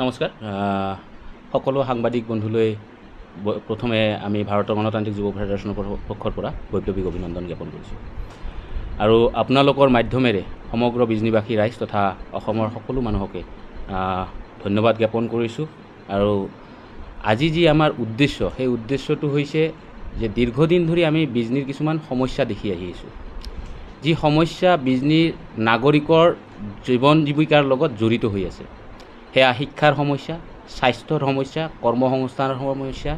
নমস্কাৰ সকলো সাংবাদিক বন্ধুলৈ প্ৰথমে আমি ভাৰতৰ গণতান্ত্ৰিক যুৱ ফেডাৰেশ্যনৰ পক্ষৰ পৰা বৈপ্লৱিক অভিনন্দন জ্ঞাপন কৰিছোঁ আৰু আপোনালোকৰ মাধ্যমেৰে সমগ্ৰ বিজনীবাসী ৰাইজ তথা অসমৰ সকলো মানুহকে ধন্যবাদ জ্ঞাপন কৰিছোঁ আৰু আজি যি আমাৰ উদ্দেশ্য সেই উদ্দেশ্যটো হৈছে যে দীৰ্ঘদিন ধৰি আমি বিজনীৰ কিছুমান সমস্যা দেখি আহিছোঁ যি সমস্যা বিজনীৰ নাগৰিকৰ জীৱন জীৱিকাৰ লগত জড়িত হৈ আছে সেয়া শিক্ষাৰ সমস্যা স্বাস্থ্যৰ সমস্যা কৰ্মসংস্থানৰ সমস্যা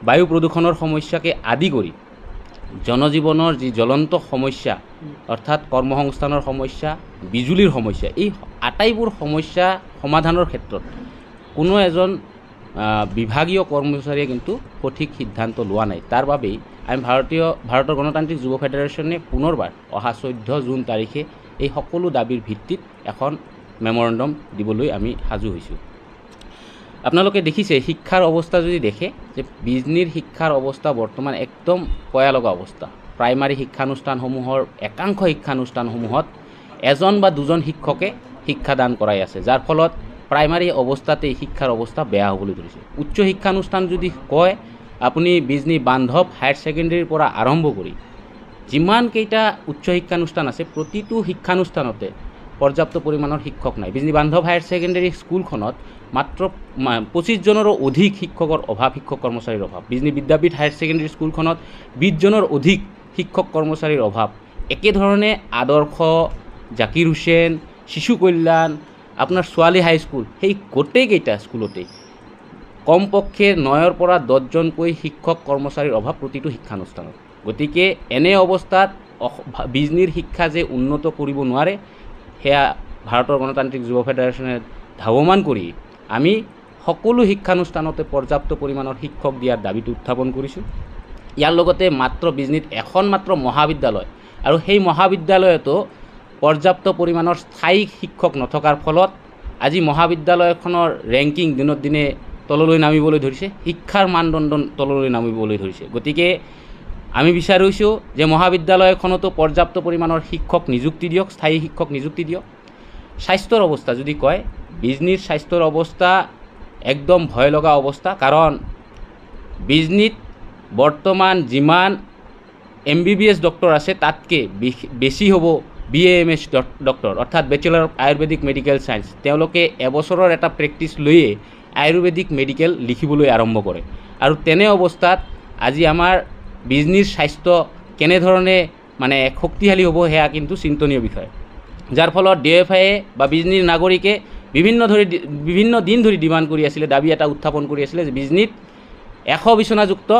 বায়ু প্ৰদূষণৰ সমস্যাকে আদি কৰি জনজীৱনৰ যি জ্বলন্ত সমস্যা অৰ্থাৎ কৰ্মসংস্থানৰ সমস্যা বিজুলীৰ সমস্যা এই আটাইবোৰ সমস্যা সমাধানৰ ক্ষেত্ৰত কোনো এজন বিভাগীয় কৰ্মচাৰীয়ে কিন্তু সঠিক সিদ্ধান্ত লোৱা নাই তাৰ বাবেই আমি ভাৰতৰ গণতান্ত্ৰিক যুৱ ফেডাৰেশ্যনে পুনৰবাৰ অহা 14 জুন তাৰিখে এই সকলো দাবীৰ ভিত্তিত এখন মেমৰেণ্ডাম দিবলৈ আমি সাজু হৈছোঁ আপোনালোকে দেখিছে শিক্ষাৰ অৱস্থা যদি দেখে যে বিজনীৰ শিক্ষাৰ অৱস্থা বৰ্তমান একদম পয়ালগা অৱস্থা প্ৰাইমাৰী শিক্ষানুষ্ঠানসমূহৰ একাংশ শিক্ষানুষ্ঠানসমূহত এজন বা দুজন শিক্ষকে শিক্ষাদান কৰাই আছে যাৰ ফলত প্ৰাইমাৰী অৱস্থাতে শিক্ষাৰ অৱস্থা বেয়া হ'বলৈ ধৰিছে উচ্চ শিক্ষানুষ্ঠান যদি কয় আপুনি বিজনী বান্ধৱ হায়াৰ ছেকেণ্ডেৰীৰ পৰা আৰম্ভ কৰি যিমান কেইটা উচ্চ শিক্ষানুষ্ঠান আছে প্ৰতিটো শিক্ষানুষ্ঠানতে পৰ্যাপ্ত পৰিমাণৰ শিক্ষক নাই বিজনী বান্ধৱ হায়াৰ ছেকেণ্ডেৰী স্কুলখনত মাত্ৰ 25 জনৰো অধিক শিক্ষকৰ অভাৱ শিক্ষক কৰ্মচাৰীৰ অভাৱ বিজনী বিদ্যাপীঠ হায়াৰ ছেকেণ্ডেৰী স্কুলখনত 20 জনৰ অধিক শিক্ষক কৰ্মচাৰীৰ অভাৱ একেধৰণে আদৰ্শ জাকিৰ হুছেইন শিশু কল্যাণ আপোনাৰ ছোৱালী হাইস্কুল সেই গোটেইকেইটা স্কুলতে কমপক্ষে 9ৰ পৰা 10 জনকৈ শিক্ষক কৰ্মচাৰীৰ অভাৱ প্ৰতিটো শিক্ষানুষ্ঠানত গতিকে এনে অৱস্থাত বিজনীৰ শিক্ষা যে উন্নত কৰিব নোৱাৰে সেয়া ভাৰতৰ গণতান্ত্ৰিক যুৱ ফেডাৰেশ্যনে ধাৱমান কৰি আমি সকলো শিক্ষানুষ্ঠানতে পৰ্যাপ্ত পৰিমাণৰ শিক্ষক দিয়াৰ দাবীটো উত্থাপন কৰিছোঁ ইয়াৰ লগতে মাত্ৰ বিজনীত এখন মাত্ৰ মহাবিদ্যালয় আৰু সেই মহাবিদ্যালয়তো পৰ্যাপ্ত পৰিমাণৰ স্থায়ী শিক্ষক নথকাৰ ফলত আজি মহাবিদ্যালয়খনৰ ৰেংকিং দিনক দিনে তললৈ নামিবলৈ ধৰিছে শিক্ষাৰ মানদণ্ড তললৈ নামিবলৈ ধৰিছে গতিকে আমি বিচাৰিছোঁ যে মহাবিদ্যালয়খনতো পৰ্যাপ্ত পৰিমাণৰ শিক্ষক নিযুক্তি দিয়ক স্থায়ী শিক্ষক নিযুক্তি দিয়ক স্বাস্থ্যৰ অৱস্থা যদি কয় বিজনীৰ স্বাস্থ্যৰ অৱস্থা একদম ভয় লগা অৱস্থা কাৰণ বিজনীত বৰ্তমান যিমান MBBS ডক্টৰ আছে তাতকৈ বেছি হ'ব BAMS ডক্টৰ অৰ্থাৎ bachelor of Ayurvedic medical science তেওঁলোকে এবছৰৰ এটা প্ৰেক্টিছ লৈয়ে আয়ুৰ্বেদিক মেডিকেল লিখিবলৈ আৰম্ভ কৰে আৰু তেনে অৱস্থাত আজি আমাৰ বিজনীৰ স্বাস্থ্য কেনেধৰণে মানে শক্তিশালী হ'ব সেয়া কিন্তু চিন্তনীয় বিষয় যাৰ ফলত DFI বা বিজনীৰ নাগৰিকে বিভিন্ন দিন ধৰি ডিমাণ্ড কৰি আছিলে দাবী এটা উত্থাপন কৰি আছিলে যে বিজনীত 100 বিচনাযুক্ত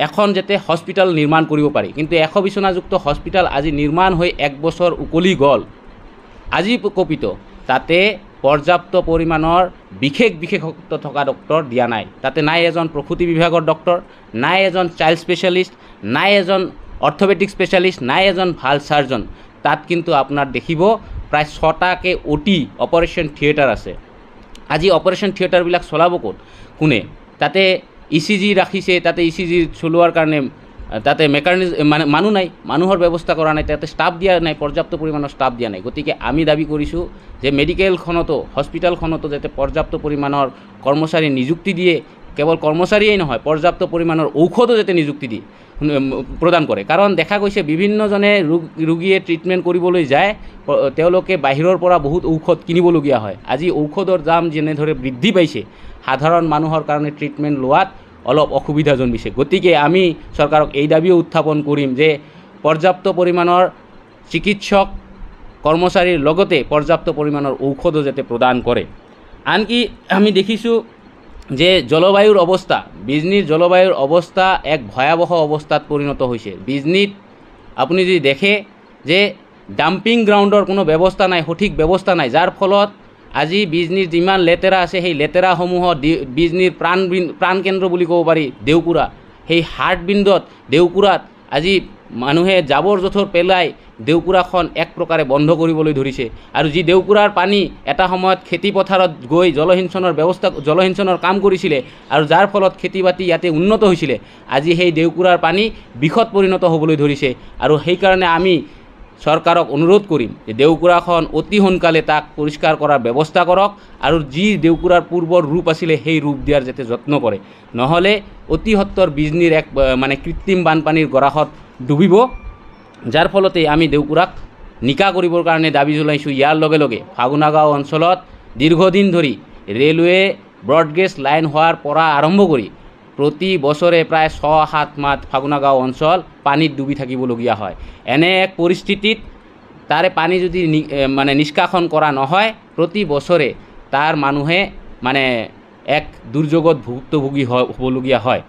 এখন যাতে হস্পিটাল নিৰ্মাণ কৰিব পাৰি কিন্তু 100 বিচনাযুক্ত হস্পিটাল আজি নিৰ্মাণ হৈ 1 বছৰ উকলি গ'ল আজি কপিত তাতে পৰ্যাপ্ত পৰিমাণৰ বিশেষত্ব থকা ডক্টৰ দিয়া নাই তাতে নাই এজন প্ৰসূতি বিভাগৰ ডক্টৰ নাই এজন চাইল্ড স্পেশালিষ্ট নাই এজন অৰ্থপেডিক স্পেশালিষ্ট নাই এজন ভাল সাৰ্জন তাত কিন্তু আপোনাৰ দেখিব প্ৰায় 6টাকে OT অপাৰেশ্যন থিয়েটাৰ আছে আজি অপাৰেশ্যন থিয়েটাৰবিলাক চলাব ক'ত কোনে তাতে ECG ৰাখিছে তাতে ECG চলোৱাৰ কাৰণে তাতে মানে মানুহ নাই মানুহৰ ব্যৱস্থা কৰা নাই তাতে ষ্টাফ দিয়া নাই পৰ্যাপ্ত পৰিমাণৰ ষ্টাফ দিয়া নাই গতিকে আমি দাবী কৰিছোঁ যে মেডিকেলখনতো হস্পিটালখনতো যাতে পৰ্যাপ্ত পৰিমাণৰ কৰ্মচাৰী নিযুক্তি দিয়ে কেৱল কৰ্মচাৰীয়েই নহয় পৰ্যাপ্ত পৰিমাণৰ ঔষধো যাতে নিযুক্তি দিয়ে প্ৰদান কৰে কাৰণ দেখা গৈছে বিভিন্নজনে ৰোগীয়ে ট্ৰিটমেণ্ট কৰিবলৈ যায় তেওঁলোকে বাহিৰৰ পৰা বহুত ঔষধ কিনিবলগীয়া হয় আজি ঔষধৰ দাম যেনেদৰে বৃদ্ধি পাইছে সাধাৰণ মানুহৰ কাৰণে ট্ৰিটমেণ্ট লোৱাত অলপ অসুবিধা জন্মিছে গতিকে আমি চৰকাৰক এই দাবীও উত্থাপন কৰিম যে পৰ্যাপ্ত পৰিমাণৰ চিকিৎসক কৰ্মচাৰীৰ লগতে পৰ্যাপ্ত পৰিমাণৰ ঔষধো যাতে প্ৰদান কৰে আনকি আমি দেখিছোঁ যে জলবায়ুৰ অৱস্থা বিজনীৰ জলবায়ুৰ অৱস্থা এক ভয়াৱহ অৱস্থাত পৰিণত হৈছে বিজনীত আপুনি যদি দেখে যে ডাম্পিং গ্ৰাউণ্ডৰ কোনো ব্যৱস্থা নাই সঠিক ব্যৱস্থা নাই যাৰ ফলত আজি বিজনীৰ যিমান লেতেৰা আছে সেই লেতেৰাসমূহত বিজনীৰ প্ৰাণকেন্দ্ৰ বুলি ক'ব পাৰি দেউকুৰা সেই হাৰ্টবিন্দত দেউকুৰাত আজি মানুহে জাবৰ জোথৰ পেলাই দেউকুৰাখন এক প্ৰকাৰে বন্ধ কৰিবলৈ ধৰিছে আৰু যি দেউকুৰাৰ পানী এটা সময়ত খেতি পথাৰত গৈ জলসিঞ্চনৰ কাম কৰিছিলে আৰু যাৰ ফলত খেতি বাতি ইয়াতে উন্নত হৈছিলে আজি সেই দেউকুৰাৰ পানী বিষত পৰিণত হ'বলৈ ধৰিছে আৰু সেই কাৰণে আমি চৰকাৰক অনুৰোধ কৰিম যে দেউকুৰাখন অতি সোনকালে তাক পৰিষ্কাৰ কৰাৰ ব্যৱস্থা কৰক আৰু যি দেউকুৰাৰ পূৰ্বৰ ৰূপ আছিলে সেই ৰূপ দিয়াৰ যাতে যত্ন কৰে, নহ'লে অতি সত্বৰ বিজনীৰ এক মানে কৃত্ৰিম বানপানীৰ গৰাহত ডুবিব, যাৰ ফলতে আমি দেউকুৰাক নিকা কৰিবৰ কাৰণে দাবী জনাইছোঁ। ইয়াৰ লগে লগে ফাগুনাগাঁও অঞ্চলত দীৰ্ঘদিন ধৰি ৰেলৱে ব্ৰডগেজ লাইন হোৱাৰ পৰা আৰম্ভ কৰি প্ৰতি বছৰে প্ৰায় 6-7 মাহ ফাগুনাগাঁও অঞ্চল পানীত ডুবি থাকিবলগীয়া হয়। এনে এক পৰিস্থিতিত তাৰে পানী যদি মানে নিষ্কাশন কৰা নহয়, প্ৰতি বছৰে তাৰ মানুহে মানে এক দুৰ্যোগত ভুক্তভোগী হ'বলগীয়া হয়।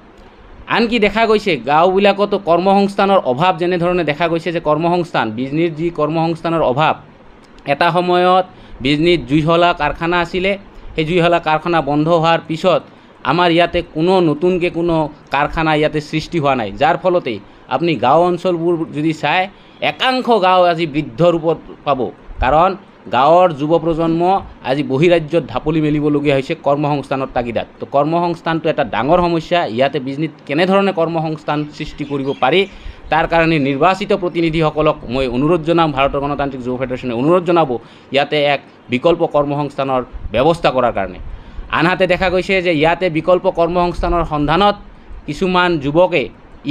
আনকি দেখা গৈছে গাঁওবিলাকতো কৰ্মসংস্থানৰ অভাৱ, যেনেধৰণে দেখা গৈছে যে কৰ্মসংস্থান বিজনীৰ যি কৰ্মসংস্থানৰ অভাৱ, এটা সময়ত বিজনীত জুইশলা কাৰখানা আছিলে, সেই জুইশলা কাৰখানা বন্ধ হোৱাৰ পিছত আমাৰ ইয়াতে কোনো নতুনকৈ কোনো কাৰখানা ইয়াতে সৃষ্টি হোৱা নাই, যাৰ ফলতে আপুনি গাঁও অঞ্চলবোৰ যদি চায় একাংশ গাঁও আজি বৃদ্ধ ৰূপত পাব, কাৰণ গাঁৱৰ যুৱ প্ৰজন্ম আজি বহিৰাজ্যত ঢাপলি মেলিবলগীয়া হৈছে কৰ্মসংস্থানৰ তাগিদাত। তো কৰ্মসংস্থানটো এটা ডাঙৰ সমস্যা। ইয়াতে বিজনীত কেনেধৰণে কৰ্মসংস্থান সৃষ্টি কৰিব পাৰি তাৰ কাৰণে নিৰ্বাচিত প্ৰতিনিধিসকলক মই অনুৰোধ জনাম, ভাৰতৰ গণতান্ত্ৰিক যুৱ ফেডাৰেশ্যনে অনুৰোধ জনাব ইয়াতে এক বিকল্প কৰ্মসংস্থানৰ ব্যৱস্থা কৰাৰ কাৰণে। আনহাতে দেখা গৈছে যে ইয়াতে বিকল্প কৰ্মসংস্থানৰ সন্ধানত কিছুমান যুৱকে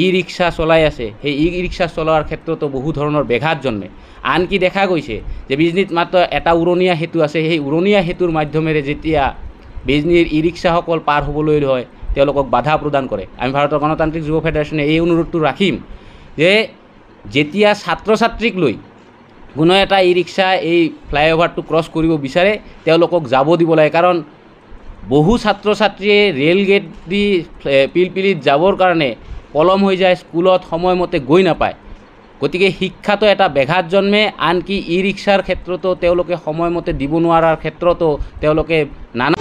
ই ৰিক্সা চলাই আছে, সেই ই ৰিক্সা চলোৱাৰ ক্ষেত্ৰতো বহু ধৰণৰ ব্যাঘাত জন্মে। আনকি দেখা গৈছে যে বিজনীত মাত্ৰ এটা উৰণীয়া সেতু আছে, সেই উৰণীয়া সেতুৰ মাধ্যমেৰে যেতিয়া বিজনীৰ ই ৰিক্সাসকল পাৰ হ'বলৈ হয় তেওঁলোকক বাধা প্ৰদান কৰে। আমি ভাৰতৰ গণতান্ত্ৰিক যুৱ ফেডাৰেশ্যনে এই অনুৰোধটো ৰাখিম যে যেতিয়া ছাত্ৰ ছাত্ৰীক লৈ কোনো এটা ই ৰিক্সা এই ফ্লাইঅভাৰটো ক্ৰছ কৰিব বিচাৰে তেওঁলোকক যাব দিব লাগে, কাৰণ বহু ছাত্ৰ ছাত্ৰীয়ে ৰেল গেট দি পিলপিলিত যাবৰ কাৰণে পলম হৈ যায়, স্কুলত সময়মতে গৈ নাপায়। গতিকে শিক্ষাতো এটা ব্যাঘাত জন্মে, আনকি ই ৰিক্সাৰ ক্ষেত্ৰতো তেওঁলোকে সময়মতে দিব নোৱাৰাৰ ক্ষেত্ৰতো তেওঁলোকে নানা